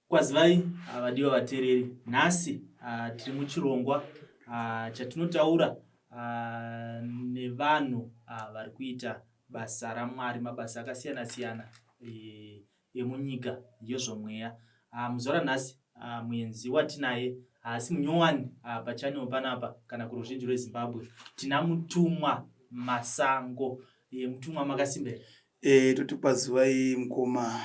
Kwazivai vadiwa vateereri, nhasi tiri muchirongwa chatinotaura nevanhu vari kuita basa raMwari, mabasa akasiyana siyana emunyika yezvomweya. Muzuva ranhasi muenzi watinaye haasi munyowani pachanel panapa kana kuruzhinji rweZimbabwe, tina mutumwa Masango. Mutumwa makasimba here? Toti kwazivai mukoma,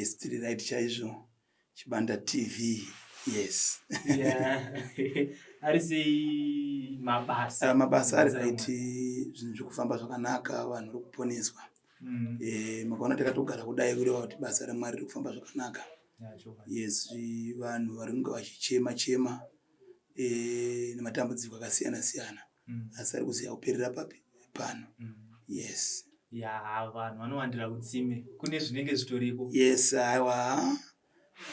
still right chaizvo, Chibanda TV, yes. Ari sei mabasa? Mabasa ari right, zvinhu zvekufamba zvakanaka, vanhu vari kuponeswa. Makaona takatogara kudai kureva kuti basa raMwari riri kufamba zvakanaka. Yes, vanhu vari kunge vachichema chema nematambudziko akasiyana siyana, asi ari kuziva kuperera pano. Yes. Vanhu vanowandira kutsime, kune zvinenge zvitoripo. Yes, aiwa.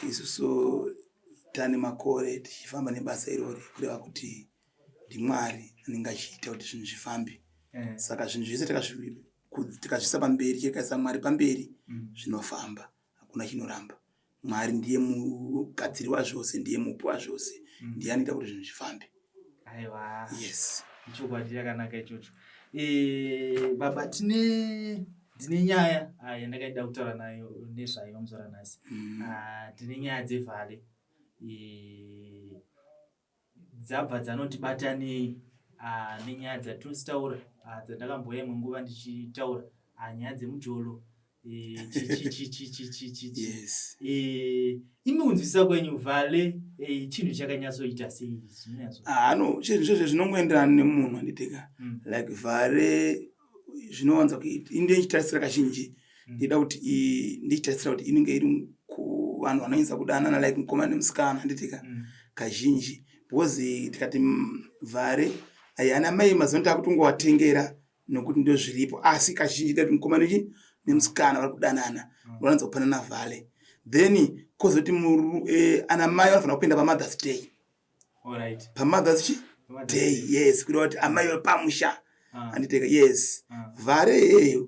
Isusu tane makore tichifamba nebasa irori kureva kuti ndiMwari anenge achiita kuti zvinhu zvifambe. Saka zvinhu zvese tikazvisa pamberi, tikaisa Mwari pamberi, zvinofamba, hakuna chinoramba. Mwari ndiye mugadziri wazvose, ndiye mupi wazvose, ndiye anoita kuti zvinhu zvifambe. Aiwa. Yes. Chokwadi chakanaka ichocho. Baba, ndine nyaya yandakaida kutaura nayo nezvayo muzuva ranhasi. Tine nyaya dzevhare dzabva dzanotibatanei nenyaya dzatinositaura, dzandakamboya imwe nguva ndichitaura, nyaya dzemujolo. Yes. Imi kunzwisisa kwenyu, vhale chinhu chakanyatsoita sei? No, chinhu zvese zvinongoenderana nemunhu anditeka. Like vhare zvinowanza kuita, inde ichitarisira kazhinji ndida kuti ndichitarisira kuti inenge iri kuvanhu vanoinza kudanana, like mukoma nemusikana anditeka kazhinji, because tikati vhare ana mai mazonoti akutongovatengera nokuti ndio zviripo, asi kazhinji tikati mukoma nemusikana vari kudanana unowanza kupanana vhale, then kozoti ana mai vanofanira kupinda paMother's Day. Alright. PaMother's Day, yes, kureva kuti amai pamusha anditeka. Yes. Vhare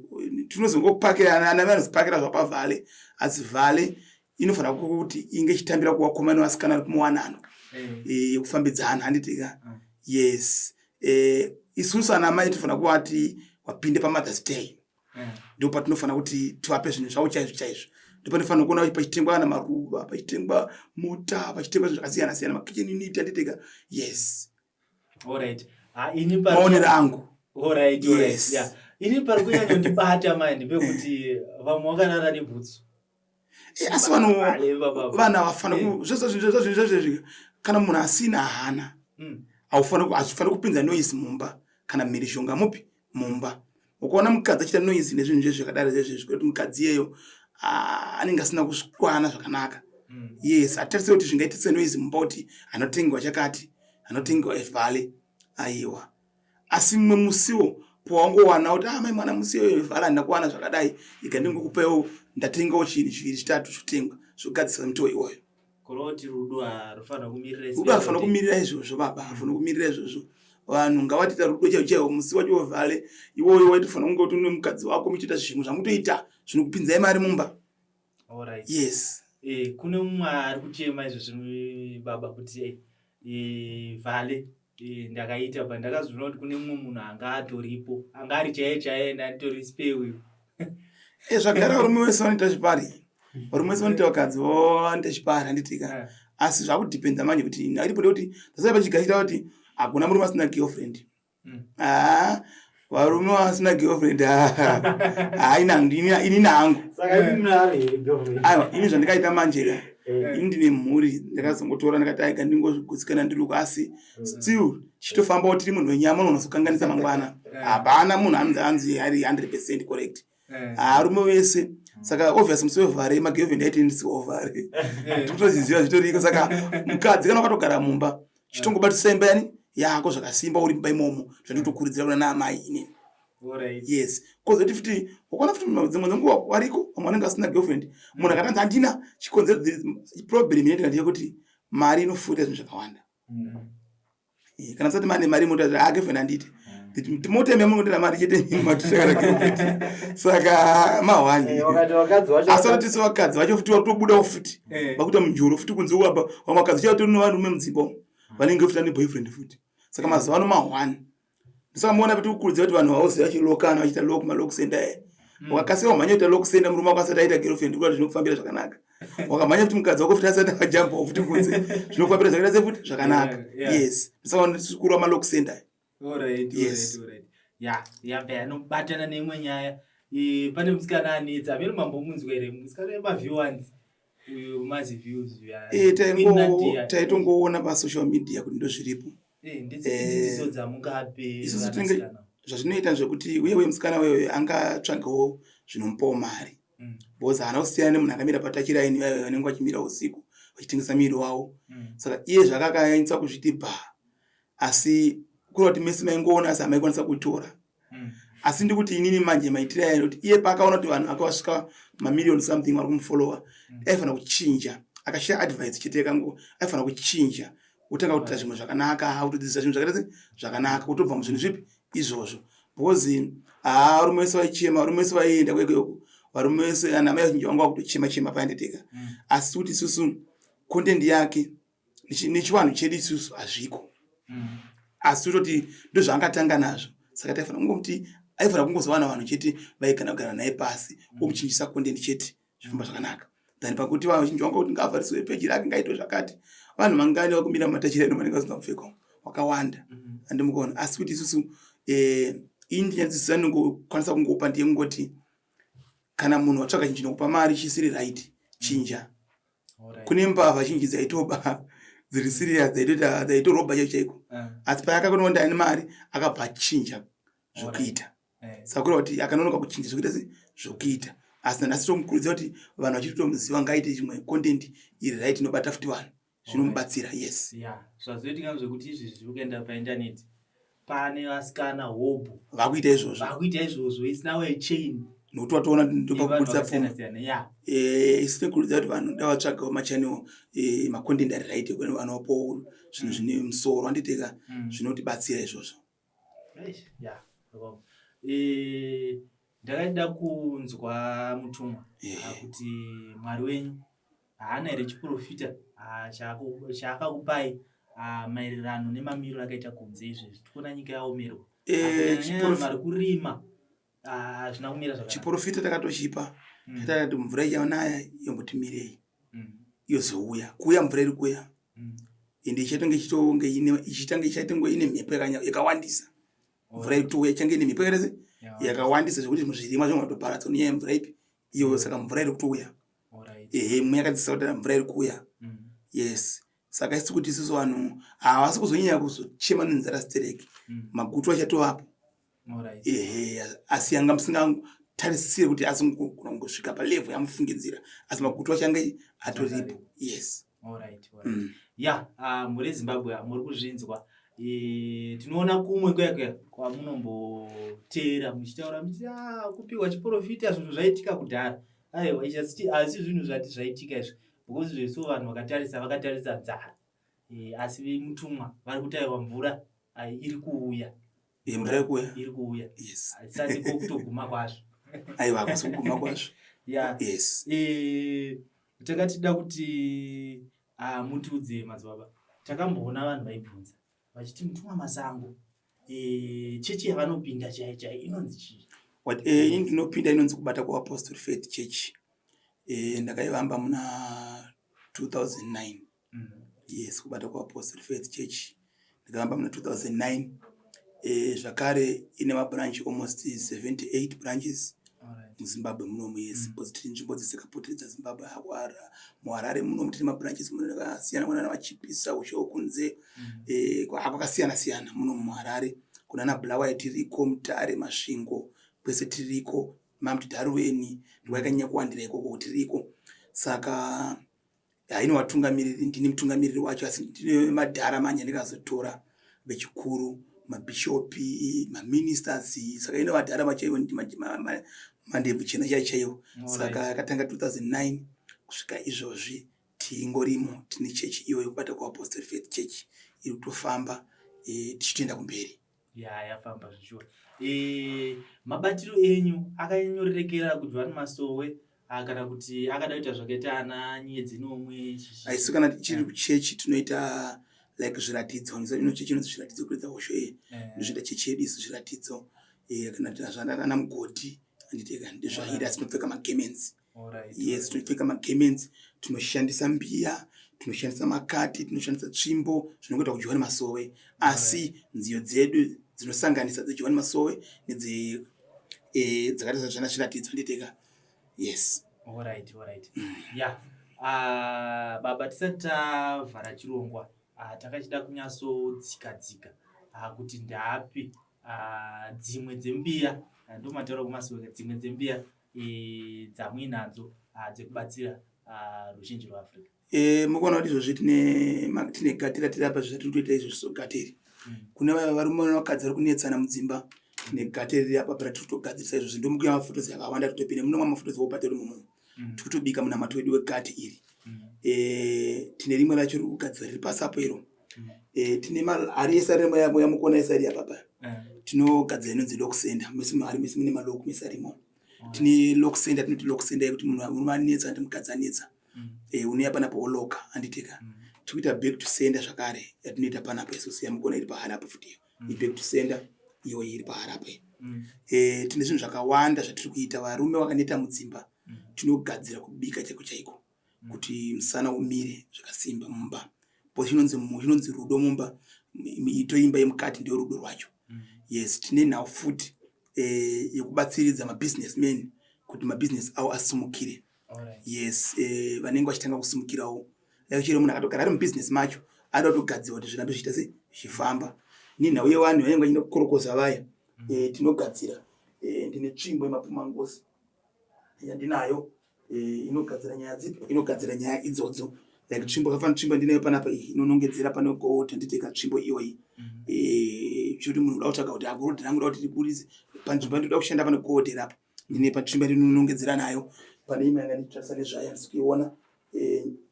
tinozongopakira ana mai anozopakira zvapavhale, asi vhale inofanira kuti inge ichitambira kuvakomana nevasikana vari kumuwanano yekufambidzana anditeka. Yes. Isusu ana mai tinofanira kuvati wapinde paMother's Day, ndipo patinofanira kuti tivape zvinhu zvavo chaizvo chaizvo. Ndipo ndinofanira kuona kuti pachitengwa ana maruva, pachitengwa mota, pachitengwa zvinhu zvakasiyana siyana, makitchen unit anditeka. Yes. Alright. Maonera angu. Alright. Yes. Yeah. Ini pari kunyanya ndibata mai ndepekuti vamwe vakarara nebhutsu. Asi vanhu vafana zvese kana munhu asina hana hazvifaniri kupinza noise mumba kana mhirishonga mupi mumba. Ukaona mukadzi achiita noise nezvinhu zvese zvakadaro zvezvo, kuti mukadzi iyeyo anenge asina kukwana zvakanaka. Yes, atarisire kuti zvingaitisa noise mumba, kuti anotengewa chakati, anotengewa vhale, aiwa. Asi mumwe musiwo pawangowana kuti mai mwana musiwo vhale handina kuwana zvakadai, ikandingokupewo ndatengawo chinhu chiviri chitatu zvotengwa zvogadzisa mutowo iwoyo. Kuroti rudo harufanira kumirira izvozvo. Rudo harufanira kumirira izvozvo baba, harufanira kumirira izvozvo. Vanhu ngavatiita rudo chaiwo chaiwo, musi wacho vhale iwoyo waitofanira kunge kuti mukadzi wako muchiita zvinhu zvamutoita zvinokupinzai mari mumba. Alright. Yes. Kune mumwe ari kuchema izvozvo baba kuti vhale ndakaita pandakazoona kuti kune mumwe munhu anga atoripo, anga ari chaiye chaiye ndatori spare. Zvagara varume vese vanoita zvipari, varume vese vanoita vakadzi vanoita zvipari handitika. Asi zvakudhipenda manje kuti aripo kuti tasai pachigashira kuti hakuna murume asina girlfriend. Varume vasina girlfriend ini nangu. Aiwa, ini zvandikaita manje ini ndine mhuri, ndakazongotora ndakati aiga ndingozvigutsikana ndiruka, asi still chitofamba tiri munhu wenyama unozokanganisa mangwana. Hapana munhu anzi ari 100% correct. Varume vese. Saka obviously musi wevhare magirlfriend aiti ndisi ovhare. Totozviziva zvitoriko. Saka mukadzi kana wakatogara mumba chitongobatisa imba yani yako zvakasimba uri mumba imomo, zvandotokurudzira kuna naamai inini. Alright. Yes. Kozoti futi ukaona futi dzimwe dzenguva wariko vamwe vanenge asina girlfriend, munhu akatanzi handina, chikonzero problem inenge ndeyekuti mari inofuta zvinhu zvakawanda. Kana tisati mane mari inoita girlfriend handiti, Timote memungondera mari chete matishakara kuti saka mahwani asati tisi vakadzi vacho futi watobuda futi vakuita munjoro futi kunze waba wamakadzi chato no vanhu memdzimba vanenge futi ane boyfriend futi saka mazuva ano mahwani saka muona kuti ukurudzira kuti vanhu vauzi vachilokana vachita malokisenda wakasiwa mhanya kuita lokisenda murume akasati aita girlfriend kuti zvinokufambira zvakanaka wakamhanya kuti mukadzi wako futi asati akajamba futi kunze zvinokufambira zvakaita sefuti zvakanaka yes saka tisikuru malokisenda. Alright, yes. Alright. Yeah, anobatana neimwe nyaya. Pane musikana anetsa, amene mambomunzwa ere musikana wema-viewers. Uyu mazi views ya. Taitongoona pa social media kuti ndozviripo. Ndidzidziso dzamungape vasikana. Zvazvinoita zvekuti wewe musikana wewe angatsvagawo zvinomupawo mari. Boza ana kusiyana nemunhu akamira patachiraini vanenge vachimira usiku vachitengesa miri wavo. Saka iye zvakakayanisa kuzviti asi kuri kuti mesi maingoona asi amaikwanisa kutora. Asi ndikuti inini manje maitira ero kuti iye paakaona kuti vanhu akawasvika mamiliyoni something vari kumufollowa aifanira kuchinja akashaya advice chete kangu aifanira kuchinja utanga kuita zvimwe zvakanaka kutodzidzisa zvinhu zvakaita zvakanaka kutobva muzvinhu zvipi izvozvo because varume vese vaichema varume vese vaienda kwekeko varume vese ana mai vazhinji vanga vakutochema paendeteka asi kuti isusu content yake nechivanhu chedu isusu hazviko asi toti ndozvaangatanga nazvo saka taifanira kungomuti aifanira kungozowana vanhu chete vaikana kugara naye pasi omuchinjisa content chete zvifamba zvakanaka than pakuti vanhu vazhinji vanga kuti ngavhariswe peji rake ngaitwe zvakati vanhu mangani vakumira matachira ino vanenge vasingamupfeka wakawanda andimukaona asi kuti isusu indiyadzidzisa ningokwanisa kungopa ndiye kungoti kana munhu watsvaka chinhu chinokupa mari chisiri right chinja kune mbavha zhinji dzaitoba dziri serious dzaitorobha chaiko asi paakakonoona ane mari akabva chinja zvokuita sakura kuti akanonoka kuchinja zvokuita zvokuita asi nhasi tomukurudzira kuti vanhu vachitomuziva ngaite chimwe content iri right inobata futi vanhu zvinomubatsira yes zvazoitika zvekuti izvi zviri kuenda paindaneti pane vasikana hobu vakuita izvozvo isina wechain nokuti watoona ndopakubudisa pfuma isine kurudzira kuti vanhu ndavatsvagawo machanel macontent ari right ekuti vanhu vapowo zvinhu zvine musoro anditeka zvinotibatsira izvozvo. Ndakaida kunzwa mutumwa kuti Mwari wenyu haana here chiprofita chaakakupai maererano nemamiriro akaita kunze izvezvi tikuona nyika yaomerwa mari kurima zvina kumira zvakanaka. Chiprofita takatochipa takati mvura ichaonaya yombotimirei yozouya kuuya mvura iri kuuya ende ichatonge ine mhepo yakawandisa mvura itouya ichange ine mhepo yakawandisa zvekuti zvirimwa zvinotoparadza nenyaya yemvura ipi iyo saka mvura iri kuuya mwe yakadzisa kuti mvura iri kuuya yes saka isi kuti isusu vanhu havasi kuzonyanya kuzochema nenzara stereki magutu achatovapo asi yanga musingatarisire kuti asingogona kungosvika palevhu yamufungidzira asi magutu achange atoripo yes. Muri Zimbabwe muri kuzvinzwa tinoona kumwe kwekwe kwamunomboteera muchitaura muchiti kupiwa chiprofita zvinhu zvaitika kudhara aiwa asi zvinhu zvati zvaitika izvi because zvesu vanhu vakatarisa nzara asi mutumwa vari kutairwa mvura iri kuuya iri kuuya yes asati kutoguma kwazvo aiwa kusoguma kwazvo yes takatida kuti mutiudze madzibaba takamboona vanhu vaibvunza vachiti mutumwa Masango chechi yavanopinda chai inonzi chii? Ini ndinopinda inonzi kubata kwaApostle Faith Church ndakaivamba muna 2009 yes kubata kwaApostle Faith Church ndakavamba muna 2009 zvakare ine mabranch almost 78 branches muZimbabwe munomu yes because tiri nzvimbo dzisakapoteredza Zimbabwe muHarare munomu tine mabranches akasiyana kuna vachipisa ushawo kunze kwakasiyana siyana munomu muHarare kuna naBulawayo tiriko Mutare Masvingo kwese tiriko mamuti Darweni ndikanyanya kuwandira ikoko kuti tiriko saka haino watungamiriri ndini mutungamiriri wacho asi ndine madhara manje ndikazotora vechikuru mabishopi maministers saka ine vadhara vachaivo mandebvu chena chaichaivo saka akatanga 2009 kusvika izvozvi tingorimo tine chechi iyoyo kubata kwaApostle Faith Church iri kutofamba tichitoenda kumberi yafamba zvishuwa. Mabatiro enyu akanyorerekera kubva Masowe kana kuti akada kuita zvakaita ana Nyedzi nomwe. Aisu kana tichiri kuchechi tunoita like zviratidzo, chechi inonzi zviratidzo kuridza hosho ndozvida chechi yedu isu zviratidzo. Kana zvana mugoti anditeka ndezvaira tinopfeka magemenzi. Yes, tunopfeka magemenzi, tunoshandisa mbiya, tunoshandisa makati, tunoshandisa tsvimbo zvinoita kuJohani Masowe, asi nziyo dzedu dzinosanganisa dzeJohani Masowe nedze dzakaita zvana zviratidzo nditeka. Yes. Alright. Baba, tisati tavhara chirongwa takachida kunyatsodzika kuti ndapi dzimwe dzembiya ndomataura kuMasowe, dzimwe dzembiya dzamuinadzo dzekubatsira ruzhinji rweAfrica. Mukuona kuti izvozvi tine gatira tiri apa zvisati toita izvo zvisogatiri. Kune varume nevakadzi vari kunetsana mudzimba, tine gatiri riri apa paratiri kutogadzirisa izvozvi. Ndomukuya mafotozi akawanda totopinda munomwa mafotozi wobata mumo tikutobika munamato wedu wegati iri. Tine rimwe racho riri kugadzira riri pasi apo iro. Tine hari esa remo yamukuona esa iri apa tinogadzira inonzi lock sender. Mese hari mese mune maloko mese arimo. Tine lock sender, tinoti lock sender yekuti munhu anetsa ndi mukadzi anetsa unoya panapa woloka anditeka. Tikuita back to sender zvakare yatinoita panapa isusu yamukuona iri pahari apa futi back to sender iyo iri pahari apa. Tine zvinhu zvakawanda zvatiri kuita. Varume vakaneta mudzimba tinogadzira kubika chaiko kuti musana umire zvakasimba mumba. Chinonzi rudo mumba, itoimba yemukati ndio rudo rwacho. Yes, tine nhau futi yekubatsiridza mabusinessmen kuti mabusiness awo asumukire. Yes, vanenge vachitanga kusumukirawo. Chero munhu akatogara ari mubusiness macho anoda kutogadzirwa kuti zvirambe zvichiita sei zvifamba. Ninhau yevanhu vanenge vachida kukorokoza vaya tinogadzira. Ndine tsvimbo yemapumangosi yandinayo inogadzira nyaya dzipi, inogadzira nyaya idzodzo. Like tsvimbo kafanira tsvimbo ndinayo panapa inonongedzera pane gold nditeka tsvimbo iyoyi. Kuti munhu uda kutsvaga kuti gold rangu uda kuti riburitse panzvimbo ndoda kushanda pane gold rapo. Ndine patsvimbo inonongedzera nayo. Pane imwe yanga ndichitsvaka nezvayo ndikuiona.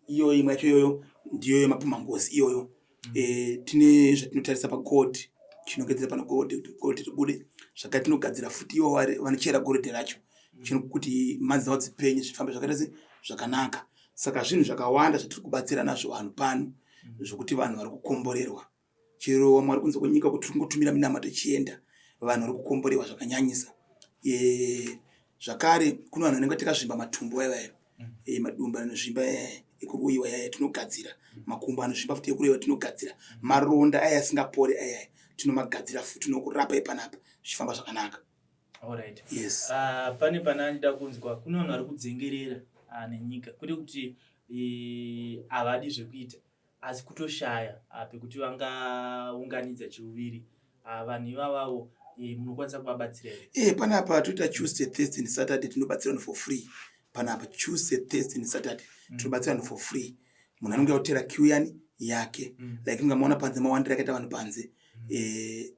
Iyo imwe yacho iyoyo ndiyo yemapumangosi iyoyo. Tine zvatinotarisa pagold chinogadzira pane gold ribude. Zvakati tinogadzira futi ivo vanochera gold racho kuti mhanzi dzavo dzipenye zvifambe zvakaita zvakanaka. Saka zvinhu zvakawanda zvatiri kubatsira nazvo vanhu pano zvokuti vanhu vari kukomborerwa. Chero vamwe vari kunze kwenyika kuti tiri kungotumira minamato ichienda, vanhu vari kukomborerwa zvakanyanyisa. Zvakare kune vanhu vanenge takazvimba matumbo ayayo, madumbu anozvimba ekuruiwa yaya tinogadzira, makumbo anozvimba futi ekuruiwa tinogadzira, maronda aya asingapori aya tinomagadzira futi nokurapa ipanapa zvifamba zvakanaka. Alright. Yes. Pane ndida kunzwa kune vanhu vari kudzengerera nenyika kuri kuti havadi zvekuita asi kutoshaya pekuti vangaunganidza chiuviri. Vanhu ivavo munokwanisa kuvabatsira here? Panapa toita Tuesday, Thursday and Saturday tinobatsira vanhu for free. Panapa Tuesday, Thursday and Saturday tinobatsira vanhu for free. Munhu anenge autera queue yake like mungamuona panze mawandira akaita vanhu panze.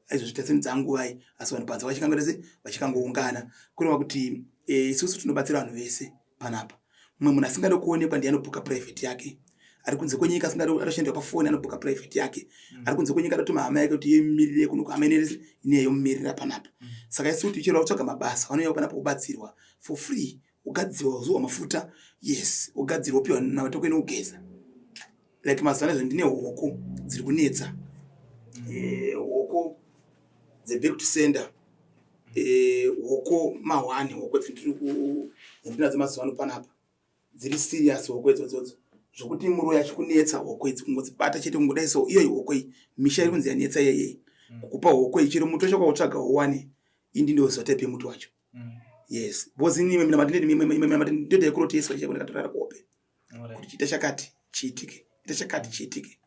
Aizozvita senzangu ai asi vanhu panze vachikangoungana kureva kuti isusu tinobatsira vanhu vese panapa. Mumwe munhu asingade kuonekwa ndiye anobuka private yake. Ari kunze kwenyika asingade arashandira pafoni anobuka private yake. Ari kunze kwenyika atotuma hama yake kuti yemirire kuno hama ineyo mumirira panapa. Saka isusu tichira kutsvaga mabasa vanouya panapa kubatsirwa for free. Ugadzirwa zuwa mafuta, yes, ugadzirwa upiwa navatokwene ugeza. Like mazana zvo ndine hoko dziri kunetsa. Hoko the back to sender. Hoko mahwani hoko dzindinadzo mazuva ano panapa. Dziri serious hoko idzodzo. Zvokuti muro yachikunetsa hoko idzi kungodzibata chete kungodai so iyo hoko iyi misha iri kunzi yanetsa yeye. Kukupa hoko ichiro muto chakautsvaga uwane indi ndio zotepe muto wacho. Yes. Bozi ni mimi ndio kuroteswa chako ndakatorara kuope. Kuti chita chakati chiitike. Chita chakati chiitike.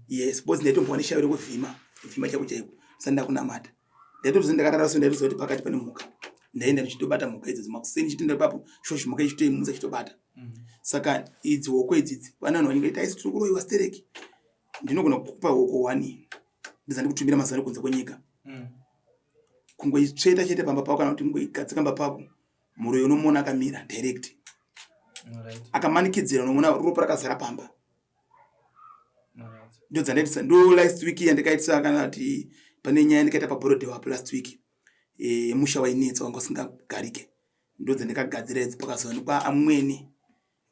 Yes, bozi ndaitombowanisha uri kuvhima chako chaiko. Sanda kunamata. Ndaitozi ndakarara so ndaitozoti pakati pane muka. Ndaenda ndichitobata muka idzi makuseni chitenda papo shoshi muka ichitoimunza chitobata. Saka idzi hoko idzi vanhu vanenge taisi tiri kuroiwa stereki. Ndinogona kukupa hoko 1 ndizandi kutumira mazano kunze kwenyika. Kungoitsveta chete pamba pako kana kuti ngoigadzika pamba pako muroyo unomona akamira direct. Akamanikidzira unomona ropa rakazara pamba. Ndio dzandaitisa ndo last week yandikaitisa kana kuti pane nyaya ndikaita paBroadway wapo last week musha wainetsa wanga usingagarike ndo dzandikagadzira idzi pakazoonekwa amweni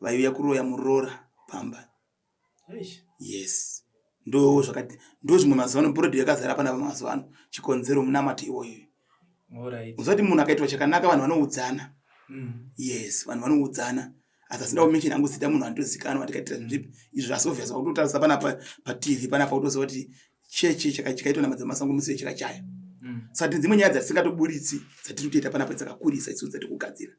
vaiuya kuroya murora pamba. Yes, ndo zvakati ndo zvimwe mazuva ano Broadway yakazara panapa mazuva ano chikonzero munamati iwoyo. Uzoti munhu akaitwa chakanaka vanhu vanoudzana. Yes, vanhu vanoudzana. Asi sinda kumenshina hangu zita munhu andozikanwa ndikaitira zvipi izvo zvasovhesa kutotarisa panapa paTV panapa utoziva kuti chechi chakaitwa namadzamasango musi chakachaya. Saka dzimwe nyaya dzatisingatobuditsi dzatiri kutoita panapa dzakakurisa isusu dzatiri kugadzira.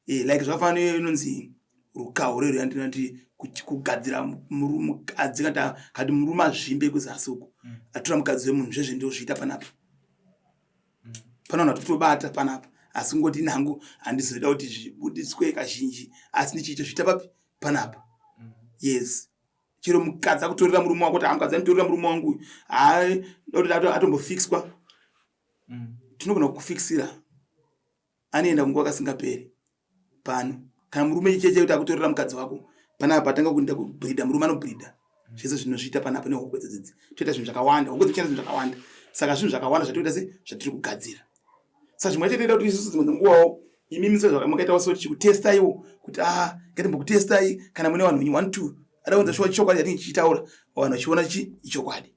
Like zvafanira inonzi rukawo rero yandinoti kugadzira mukadzi kati murume azvimbe kuzasi uko atora mukadzi wemunhu zvezve ndozviita panapa. Panoona totobata panapa asi ngoti nangu handizoda kuti zvibudiswe kazhinji asi ndichiita zviita papi panapa. Yes, chero mukadzi akutorera murume wako kuti mukadzi anotorera murume wangu hayi ndokuti atombofixwa. Tinogona kukufixira anoenda kunguva kasingaperi pano kana murume cheche kuti akutorera mukadzi wako panapa patanga kuenda kubhridha murume anobhridha zvese zvinozviita panapa nehokwe dzidzi toita zvinhu zvakawanda hokwe dzichita zvinhu zvakawanda saka zvinhu zvakawanda zvatoita zvatiri kugadzira. Saka zvimwe chete kuti isusu dzimwe nguvawo imimi zvakamukaitawo so chikutestaiwo kuti ngatimbokutestai kana mune vanhu 1 2 adakunza shuwa chokwadi yatinenge tichitaura vanhu vachiona ichokwadi.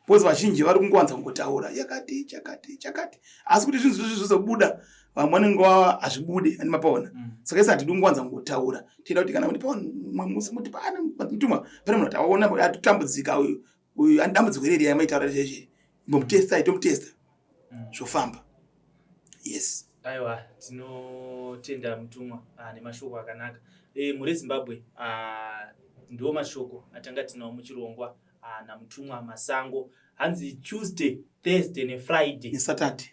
Pozi vazhinji vari kungowanza kungotaura yakati chakati asi kuti zvinhu zvizvi zvizobuda vamwe vanenge hazvibude handimapaona. Saka isi hatidi kungowanza kungotaura tida kuti kana musi muti pane mutuma pane munhu ataona atotambudzika uyu andambudziko reri yamaitaura cheche imbomutestai tomutesta zvofamba. Yes. Aiwa, tinotenda mutumwa nemashoko akanaka. Muri Zimbabwe ndiwo mashoko atanga tinawo muchirongwa namutumwa Masango. Hanzi Tuesday, Thursday neFriday. Nesaturday.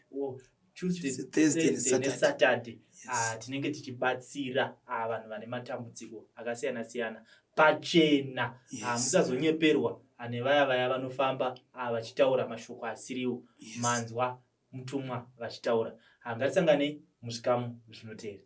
Tuesday, Thursday neSaturday. Tinenge tichibatsira vanhu vane matambudziko akasiyana siyana pachena. Musazonyeperwa nevaya vanofamba vachitaura mashoko asiriwo. Manzwa mutumwa vachitaura. Ngatisanganei muzvikamu zvinoteera.